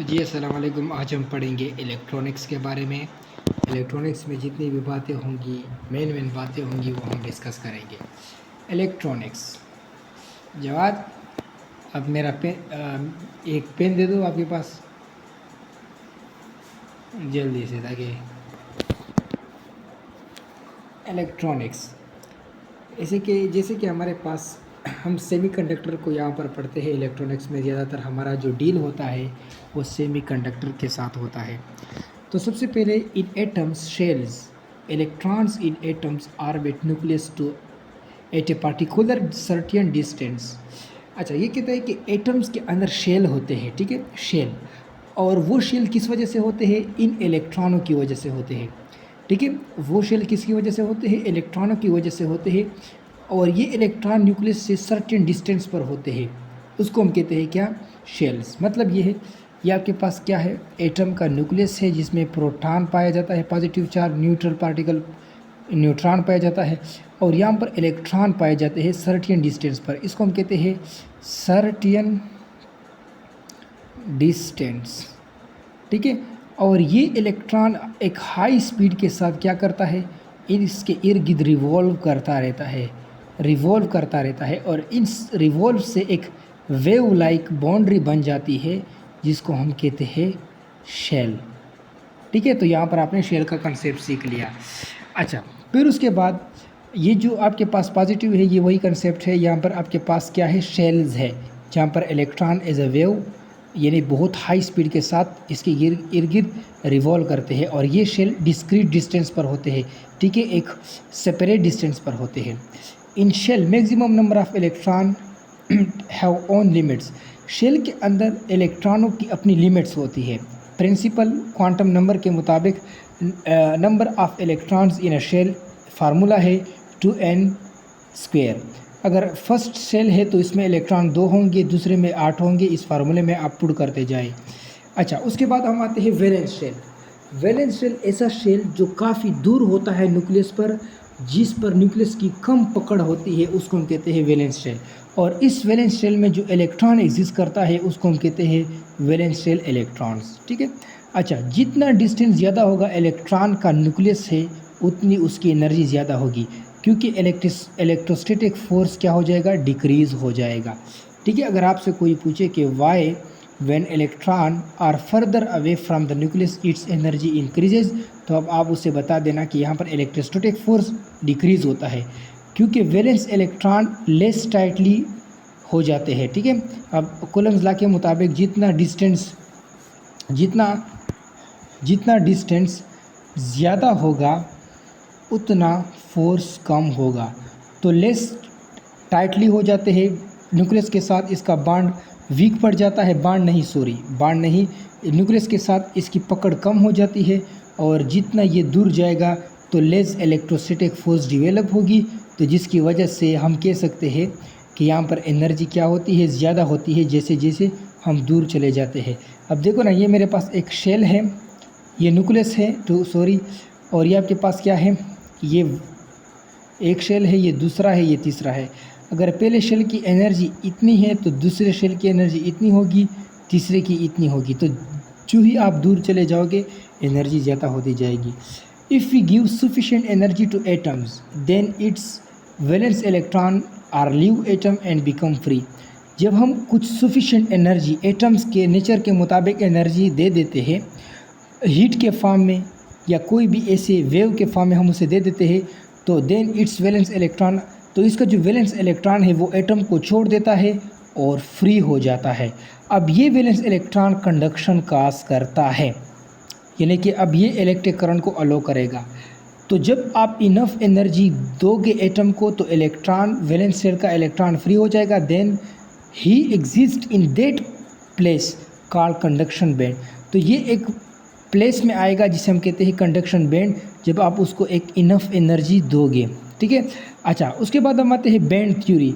जी अस्सलाम वालेकुम। आज हम पढ़ेंगे इलेक्ट्रॉनिक्स के बारे में। इलेक्ट्रॉनिक्स में जितनी भी बातें होंगी, मेन बातें होंगी, वो हम डिस्कस करेंगे। इलेक्ट्रॉनिक्स। जवाद, अब मेरा एक पेन दे दो आपके पास जल्दी से, ताकि इलेक्ट्रॉनिक्स जैसे कि हमारे पास हम सेमीकंडक्टर को यहाँ पर पढ़ते हैं। इलेक्ट्रॉनिक्स में ज़्यादातर हमारा जो डील होता है वो सेमीकंडक्टर के साथ होता है। तो सबसे पहले, इन atoms shells, electrons in atoms are with nucleus to at a particular certain distance. अच्छा, ये कहता है कि एटम्स के अंदर शेल होते हैं, ठीक है, शेल। और वो शेल किस वजह से होते हैं? इन इलेक्ट्रॉनों की वजह से होते हैं, ठीक है। वो शेल किसकी वजह से होते हैं? इलेक्ट्रॉनों की वजह से होते हैं। और ये इलेक्ट्रॉन न्यूक्लियस से सर्टेन डिस्टेंस पर होते हैं, उसको हम कहते हैं क्या? शेल्स। मतलब ये है, ये आपके पास क्या है? एटम का न्यूक्लियस है, जिसमें प्रोटॉन पाया जाता है, positive charge, neutral particle neutron पाया जाता है, और यहाँ पर इलेक्ट्रॉन पाए जाते हैं सर्टेन डिस्टेंस पर। इसको हम कहते हैं सर्टेन डिस्टेंस, ठीक है। और ये इलेक्ट्रॉन एक हाई स्पीड के साथ क्या करता है? इसके इर्द गिर्द रिवॉल्व करता रहता है, और इस रिवॉल्व से एक वेव लाइक बाउंड्री बन जाती है, जिसको हम कहते हैं शेल, ठीक है। तो यहाँ पर आपने शेल का कंसेप्ट सीख लिया। अच्छा, फिर उसके बाद ये जो आपके पास पॉजिटिव है, ये वही कंसेप्ट है। यहाँ पर आपके पास क्या है? शेल्स है, जहाँ पर इलेक्ट्रॉन एज अ वेव, यानी बहुत हाई स्पीड के साथ इसके इर्द गिर्द रिवॉल्व करते हैं, और ये शेल डिस्क्रीट डिस्टेंस पर होते हैं, ठीक है, एक सेपरेट डिस्टेंस पर होते हैं। In shell maximum number of electron have own limits. Shell के अंदर इलेक्ट्रॉनों की अपनी लिमिट्स होती है। प्रिंसिपल क्वांटम नंबर के मुताबिक number of electrons in a shell formula है 2n²। अगर फर्स्ट शेल है तो इसमें इलेक्ट्रॉन 2 होंगे, दूसरे में 8 होंगे। इस फार्मूले में आप पुट करते जाए। अच्छा, उसके बाद हम आते हैं वैलेंस शेल। वैलेंस शेल ऐसा शेल जो काफ़ी दूर होता है न्यूक्लियस पर, जिस पर न्यूक्लियस की कम पकड़ होती है, उसको हम कहते हैं वैलेंस शेल। और इस वैलेंस शेल में जो इलेक्ट्रॉन एग्जिस्ट करता है, उसको हम कहते हैं वैलेंस शेल इलेक्ट्रॉन्स, ठीक है। अच्छा, जितना डिस्टेंस ज़्यादा होगा इलेक्ट्रॉन का न्यूक्लियस है, उतनी उसकी एनर्जी ज़्यादा होगी, क्योंकि इलेक्ट्रोस्टैटिक फोर्स क्या हो जाएगा? डिक्रीज़ हो जाएगा, ठीक है। अगर आपसे कोई पूछे कि why when electron are further away from the nucleus its energy increases, तो अब आप उसे बता देना कि यहाँ पर इलेक्ट्रोस्टैटिक फोर्स डिक्रीज़ होता है, क्योंकि वैलेंस इलेक्ट्रॉन लेस टाइटली हो जाते हैं, ठीक है। अब कूलम्स लॉ के मुताबिक जितना डिस्टेंस ज़्यादा होगा, उतना फोर्स कम होगा। तो लेस टाइटली हो जाते हैं न्यूक्लियस के साथ, इसका बॉन्ड वीक पड़ जाता है। बॉन्ड नहीं, न्यूक्लियस के साथ इसकी पकड़ कम हो जाती है, और जितना ये दूर जाएगा तो लेस इलेक्ट्रोस्टैटिक फोर्स डिवेलप होगी। तो जिसकी वजह से हम कह सकते हैं कि यहाँ पर एनर्जी क्या होती है? ज़्यादा होती है, जैसे जैसे हम दूर चले जाते हैं। अब देखो ना, ये मेरे पास एक शेल है, ये न्यूक्लियस है, और ये आपके पास क्या है? ये एक शेल है, ये दूसरा है, ये तीसरा है। अगर पहले शेल की एनर्जी इतनी है तो दूसरे शेल की एनर्जी इतनी होगी, तीसरे की इतनी होगी। तो जो ही आप दूर चले जाओगे, एनर्जी ज़्यादा होती जाएगी। If we give sufficient energy to atoms, then its valence electron are leave atom and become free. जब हम कुछ सफिशिएंट एनर्जी एटम्स के नेचर के मुताबिक एनर्जी दे देते हैं, हीट के फॉर्म में या कोई भी ऐसे वेव के फॉर्म में हम उसे दे देते हैं, तो देन इट्स वैलेंस इलेक्ट्रॉन, तो इसका जो वैलेंस इलेक्ट्रॉन है वो एटम को छोड़ देता है और फ्री हो जाता है। अब ये वैलेंस इलेक्ट्रॉन कंडक्शन काज करता है, यानी कि अब ये इलेक्ट्रिक करंट को अलो करेगा। तो जब आप इनफ एनर्जी दोगे एटम को, तो इलेक्ट्रॉन, वैलेंस शेल का इलेक्ट्रॉन फ्री हो जाएगा। Then he exist in that place called conduction band. तो ये एक प्लेस में आएगा जिसे हम कहते हैं कंडक्शन बैंड, जब आप उसको एक इनफ एनर्जी दोगे, ठीक है। अच्छा, उसके बाद हम आते हैं band theory.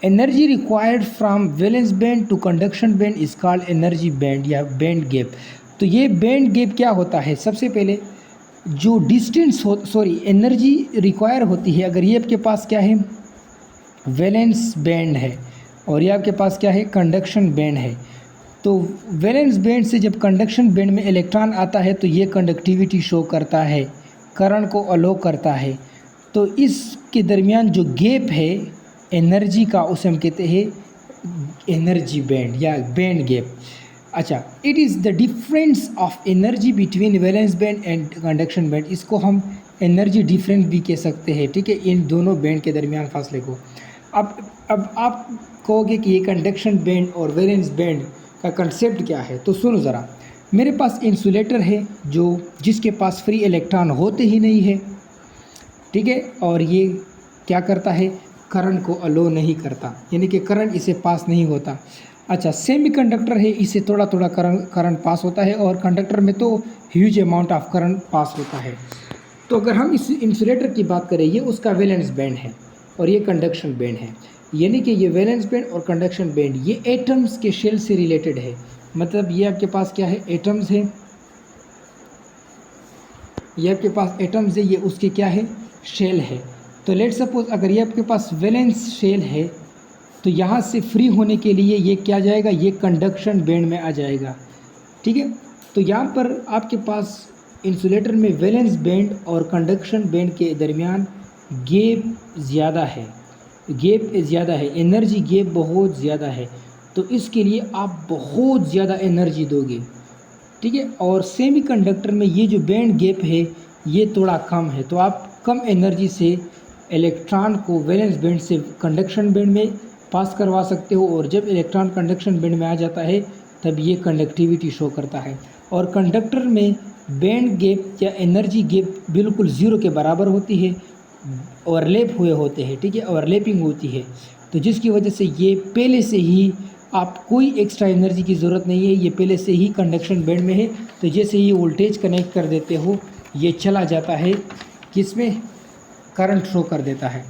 Energy required from valence band to conduction band is called energy band या बैंड गैप। तो ये बैंड गैप क्या होता है? सबसे पहले जो एनर्जी रिक्वायर होती है, अगर ये आपके पास क्या है? वैलेंस बैंड है, और ये आपके पास क्या है? कंडक्शन बैंड है। तो वैलेंस बैंड से जब कंडक्शन बैंड में इलेक्ट्रॉन आता है तो ये कंडक्टिविटी शो करता है, करंट को अलो करता है। तो इसके दरमियान जो गैप है एनर्जी का, उसे हम कहते हैं एनर्जी बैंड या बैंड गैप। अच्छा, it is the difference of energy between valence band and conduction band. इसको हम एनर्जी डिफरेंस भी कह सकते हैं, ठीक है, इन दोनों बैंड के दरमियान फासले को। अब आप कहोगे कि ये कंडक्शन बैंड और वैलेंस बैंड का कंसेप्ट क्या है, तो सुनो ज़रा। मेरे पास इंसुलेटर है जिसके पास फ्री इलेक्ट्रॉन होते ही नहीं है, ठीक है, और ये क्या करता है, करंट को अलो नहीं करता, यानी कि करंट इसे पास नहीं होता। अच्छा, सेमीकंडक्टर है, इसे थोड़ा थोड़ा करंट पास होता है, और कंडक्टर में तो huge amount of current pass होता है। तो अगर हम इस इंसुलेटर की बात करें, ये उसका वैलेंस बैंड है और ये कंडक्शन बैंड है, यानी कि ये वैलेंस बैंड और कंडक्शन बैंड ये एटम्स के शेल से रिलेटेड है। मतलब ये आपके पास क्या है, एटम्स है, ये आपके पास एटम्स है, ये उसके क्या है, शेल है। तो लेट सपोज अगर ये आपके पास वैलेंस शेल है तो यहाँ से फ्री होने के लिए ये क्या जाएगा, ये कंडक्शन बैंड में आ जाएगा, ठीक है। तो यहाँ पर आपके पास इंसुलेटर में वैलेंस बैंड और कंडक्शन बैंड के दरमियान गैप ज़्यादा है, एनर्जी गैप बहुत ज़्यादा है, तो इसके लिए आप बहुत ज़्यादा एनर्जी दोगे, ठीक है। और सेमीकंडक्टर में ये जो बैंड गैप है ये थोड़ा कम है, तो आप कम एनर्जी से इलेक्ट्रॉन को वैलेंस बैंड से कंडक्शन बैंड में पास करवा सकते हो, और जब इलेक्ट्रॉन कंडक्शन बैंड में आ जाता है तब ये कंडक्टिविटी शो करता है। और कंडक्टर में बैंड गैप या एनर्जी गैप बिल्कुल ज़ीरो के बराबर होती है, ओवरलैप हुए होते हैं, ठीक है, ओवरलैपिंग होती है, तो जिसकी वजह से ये पहले से ही आप कोई एक्स्ट्रा एनर्जी की ज़रूरत नहीं है, ये पहले से ही कंडक्शन बैंड में है। तो जैसे ही वोल्टेज कनेक्ट कर देते हो ये चला जाता है, किसमें, करंट शो कर देता है।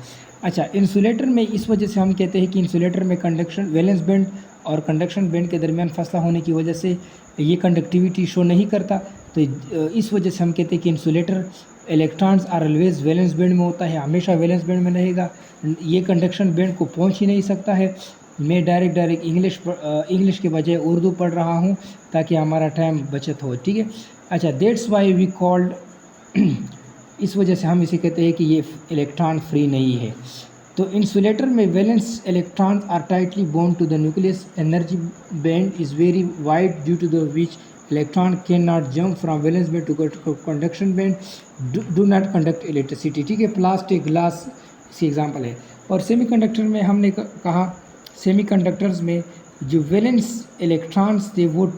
अच्छा, इंसुलेटर में इस वजह से हम कहते हैं कि इंसुलेटर में कंडक्शन वैलेंस बैंड और कंडक्शन बैंड के दरमियान फासला होने की वजह से ये कंडक्टिविटी शो नहीं करता, तो इस वजह से हम कहते हैं कि insulator electrons are always valence band में होता है, हमेशा वैलेंस बैंड में रहेगा, ये कंडक्शन बैंड को पहुंच ही नहीं सकता है। मैं डायरेक्ट इंग्लिश के बजाय उर्दू पढ़ रहा हूं ताकि हमारा टाइम बचत हो, ठीक है। अच्छा, दैट्स वाई वी कॉल्ड इस वजह से हम इसे कहते हैं कि ये इलेक्ट्रॉन फ्री नहीं है। तो इंसुलेटर में valence electron are tightly bond to the nucleus, energy band is very wide due to the which electron can not jump from valence band to conduction band, do not conduct electricity, ठीक है। Plastic, glass इसकी example है। और semiconductor में हमने कहा, semiconductors में जो वैलेंस इलेक्ट्रॉन्स थे वो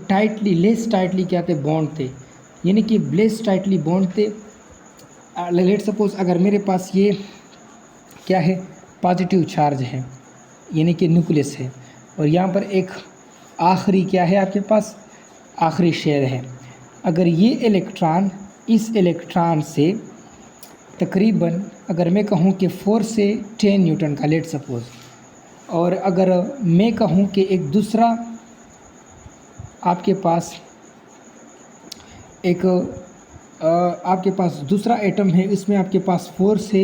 लेस टाइटली क्या थे, बॉन्ड थे, यानी कि लेस टाइटली बॉन्ड थे। लेट सपोज अगर मेरे पास ये क्या है, पॉजिटिव चार्ज है, यानी कि न्यूक्लियस है, और यहाँ पर एक आखिरी क्या है आपके पास, आखिरी शेल है। अगर ये इलेक्ट्रॉन इस इलेक्ट्रॉन से तकरीबन अगर मैं कहूँ कि 4 से 10 न्यूटन का, लेट सपोज, और अगर मैं कहूँ कि एक दूसरा आपके पास आपके पास दूसरा एटम है, इसमें आपके पास 4 से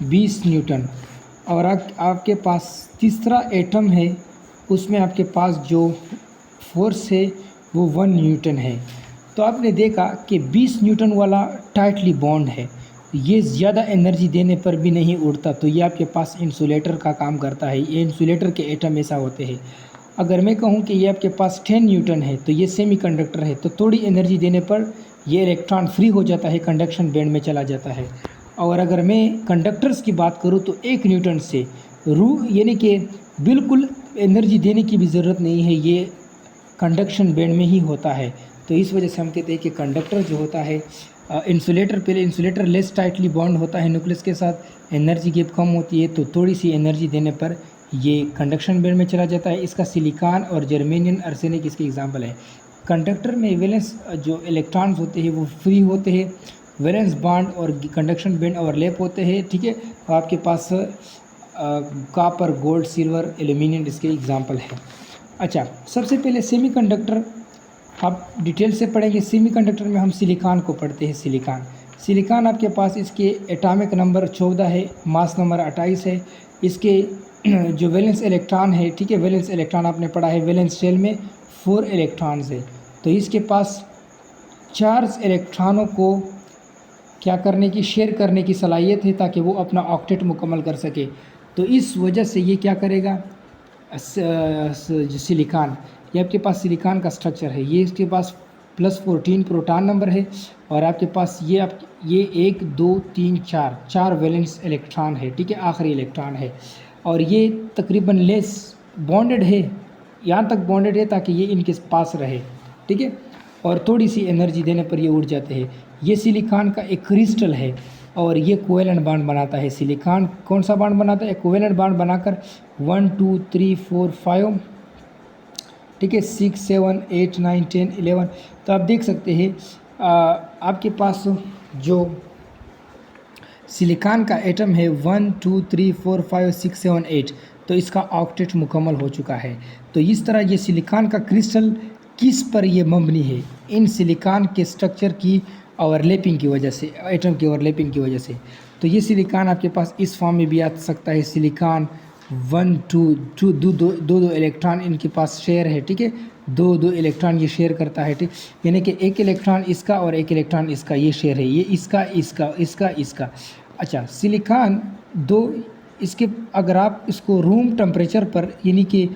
20 न्यूटन, और आपके पास तीसरा एटम है, उसमें आपके पास जो फोर्स है वो 1 न्यूटन है। तो आपने देखा कि 20 न्यूटन वाला टाइटली बॉन्ड है, ये ज़्यादा एनर्जी देने पर भी नहीं उड़ता, तो ये आपके पास इंसुलेटर का काम करता है। ये इंसुलेटर के एटम ऐसा होते हैं। अगर मैं कहूँ कि ये आपके पास 10 न्यूटन है तो ये सेमीकंडक्टर है, तो थोड़ी एनर्जी देने पर ये इलेक्ट्रॉन फ्री हो जाता है, कंडक्शन बैंड में चला जाता है। और अगर मैं कंडक्टर्स की बात करूँ तो 1 न्यूटन से यानी कि बिल्कुल एनर्जी देने की भी ज़रूरत नहीं है, ये कंडक्शन बैंड में ही होता है। तो इस वजह से हम कहते हैं कि कंडक्टर जो होता है इंसुलेटर लेस टाइटली बॉन्ड होता है न्यूक्लियस के साथ, एनर्जी गैप कम होती है, तो थोड़ी सी एनर्जी देने पर ये कंडक्शन बैंड में चला जाता है। इसका सिलिकॉन और जर्मेनियम, आर्सेनिक इसके एग्जांपल है। कंडक्टर में वैलेंस जो इलेक्ट्रॉन्स होते हैं वो फ्री होते हैं, वैलेंस बॉन्ड और कंडक्शन बैंड ओवरलैप होते हैं, ठीक है। और आपके पास कॉपर, गोल्ड, सिल्वर, एल्यूमिनियम इसके एग्जांपल है। अच्छा, सबसे पहले सेमीकंडक्टर आप डिटेल से पढ़ेंगे। सेमीकंडक्टर में हम सिलिकॉन को पढ़ते हैं। सिलिकॉन आपके पास इसके एटॉमिक नंबर 14 है, मास नंबर 28 है। इसके जो वैलेंस इलेक्ट्रॉन है, ठीक है, वैलेंस इलेक्ट्रॉन आपने पढ़ा है, वैलेंस शेल में 4 इलेक्ट्रॉन्स है, तो इसके पास चार्ज इलेक्ट्रॉनों को क्या करने की, शेयर करने की सलाहियत है ताकि वो अपना ऑक्टेट मुकम्मल कर सके। तो इस वजह से ये क्या करेगा, जो सिलिकॉन, ये आपके पास सिलिकॉन का स्ट्रक्चर है, ये इसके पास +14 प्रोटॉन नंबर है और आपके पास ये 1 2 3 4 वैलेंस इलेक्ट्रॉन है, ठीक है, आखिरी इलेक्ट्रॉन है और ये तकरीबन लेस बॉन्डेड है, यहाँ तक बॉन्डेड है ताकि ये इनके पास रहे, ठीक है, और थोड़ी सी एनर्जी देने पर ये उड़ जाते हैं। ये सिलिकॉन का एक क्रिस्टल है और ये कोवेलेंट बॉन्ड बनाता है। सिलिकॉन कौन सा बॉन्ड बनाता है, कोवेलेंट बॉन्ड बनाकर 1 2 3 4 5, ठीक है, 6 7 8 9 10 11। तो आप देख सकते हैं आपके पास जो सिलिकॉन का एटम है 1 2 3 4 5 6 7 8, तो इसका ऑक्टेट मुकम्मल हो चुका है। तो इस तरह ये सिलिकॉन का क्रिस्टल किस पर ये मबनी है, इन सिलिकॉन के स्ट्रक्चर की ओवरलैपिंग की वजह से, एटम की ओवरलैपिंग की वजह से। तो ये सिलिकॉन आपके पास इस फॉर्म में भी आ सकता है, सिलिकॉन 1 2 दो इलेक्ट्रॉन इनके पास शेयर है, ठीक है, दो इलेक्ट्रॉन ये शेयर करता है, ठीक, यानी कि एक इलेक्ट्रॉन इसका और एक इलेक्ट्रॉन इसका, ये शेयर है, ये इसका। अच्छा, सिलिकॉन दो इसके, अगर आप इसको रूम टेम्परेचर पर, यानी कि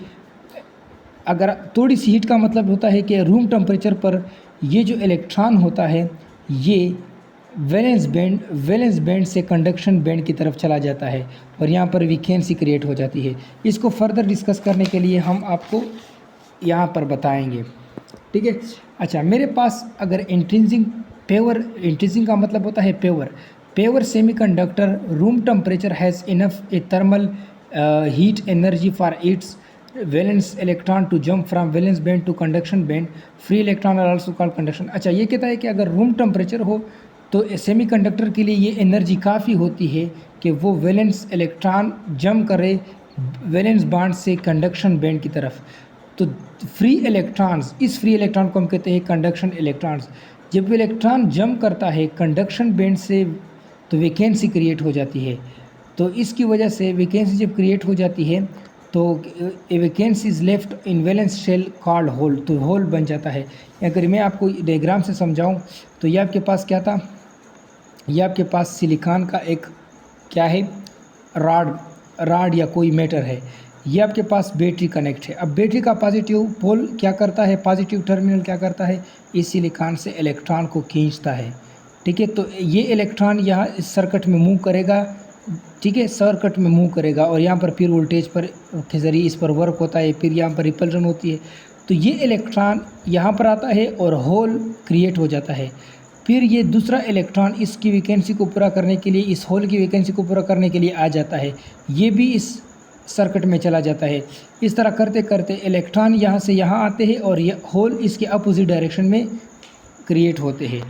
अगर थोड़ी सी हीट का मतलब होता है कि रूम टेम्परेचर पर ये जो इलेक्ट्रॉन होता है ये वैलेंस बैंड से कंडक्शन बैंड की तरफ चला जाता है और यहाँ पर वैकेंसी क्रिएट हो जाती है। इसको फर्दर डिस्कस करने के लिए हम आपको यहाँ पर बताएंगे, ठीक है। अच्छा, मेरे पास अगर इंट्रिंसिक का मतलब होता है pure semiconductor room temperature has enough a thermal heat energy for its valence electron to jump from valence band to conduction band, free electron are also called conduction. अच्छा, ये कहता है कि अगर रूम टेम्परेचर हो तो सेमीकंडक्टर के लिए ये एनर्जी काफ़ी होती है कि वो वैलेंस इलेक्ट्रॉन जंप करे वैलेंस बॉन्ड से कंडक्शन बैंड की तरफ। तो फ्री इलेक्ट्रॉन्स, इस फ्री इलेक्ट्रॉन को हम कहते हैं कंडक्शन इलेक्ट्रॉन्स। जब इलेक्ट्रॉन जंप करता है कंडक्शन बैंड से तो वैकेंसी क्रिएट हो जाती है। तो इसकी वजह से वैकेंसी जब क्रिएट हो जाती है तो a vacancy is left in valence shell called hole, तो होल बन जाता है। अगर मैं आपको डायग्राम से समझाऊं तो ये आपके पास क्या था, ये आपके पास सिलिकॉन का एक क्या है, रॉड या कोई मैटर है, ये आपके पास बैटरी कनेक्ट है। अब बैटरी का पॉजिटिव पोल क्या करता है, पॉजिटिव टर्मिनल क्या करता है, इस सिलिकॉन से इलेक्ट्रॉन को खींचता है, ठीक है। तो ये इलेक्ट्रॉन यहाँ इस सर्किट में मूव करेगा, ठीक है, सर्किट में मूव करेगा और यहाँ पर फिर वोल्टेज पर के ज़रिए इस पर वर्क होता है, फिर यहाँ पर रिपल्शन होती है। तो ये इलेक्ट्रॉन यहाँ पर आता है और होल क्रिएट हो जाता है। फिर ये दूसरा इलेक्ट्रॉन इसकी वैकेंसी को पूरा करने के लिए, इस होल की वैकेंसी को पूरा करने के लिए आ जाता है, ये भी इस सर्किट में चला जाता है। इस तरह करते करते इलेक्ट्रॉन यहाँ से यहाँ आते हैं और ये होल इसके अपोजिट डायरेक्शन में क्रिएट होते हैं।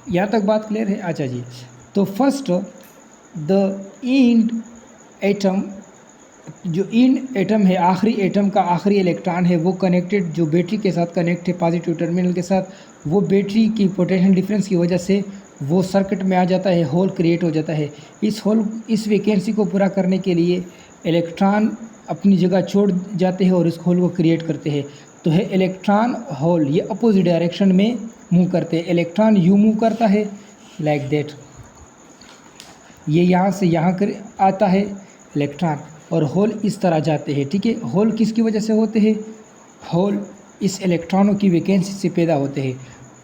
यहाँ तक बात क्लियर है? अच्छा जी, तो फर्स्ट द इंड एटम, जो इंड एटम है, आखिरी एटम का आखिरी इलेक्ट्रॉन है, वो कनेक्टेड, जो बैटरी के साथ कनेक्ट है पॉजिटिव टर्मिनल के साथ, वो बैटरी की पोटेंशियल डिफरेंस की वजह से वो सर्किट में आ जाता है, होल क्रिएट हो जाता है। इस वैकेंसी को पूरा करने के लिए इलेक्ट्रॉन अपनी जगह छोड़ जाते हैं और इस होल को क्रिएट करते हैं। तो है इलेक्ट्रॉन होल, ये अपोजिट डायरेक्शन में मूव करते हैं। इलेक्ट्रॉन यू मूव करता है लाइक दैट, ये यहाँ से यहाँ कर आता है इलेक्ट्रॉन, और होल इस तरह जाते हैं, ठीक है। होल किसकी वजह से होते हैं, होल इस इलेक्ट्रॉनों की वैकेंसी से पैदा होते हैं।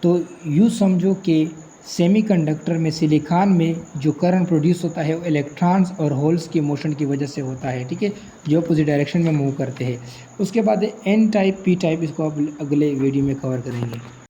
तो यूँ समझो कि सेमीकंडक्टर में, सिलिकॉन में जो करंट प्रोड्यूस होता है वो इलेक्ट्रॉन्स और होल्स के मोशन की वजह से होता है, ठीक है, जो अपोजिट डायरेक्शन में मूव करते हैं। उसके बाद एन टाइप, पी टाइप, इसको अब अगले वीडियो में कवर करेंगे।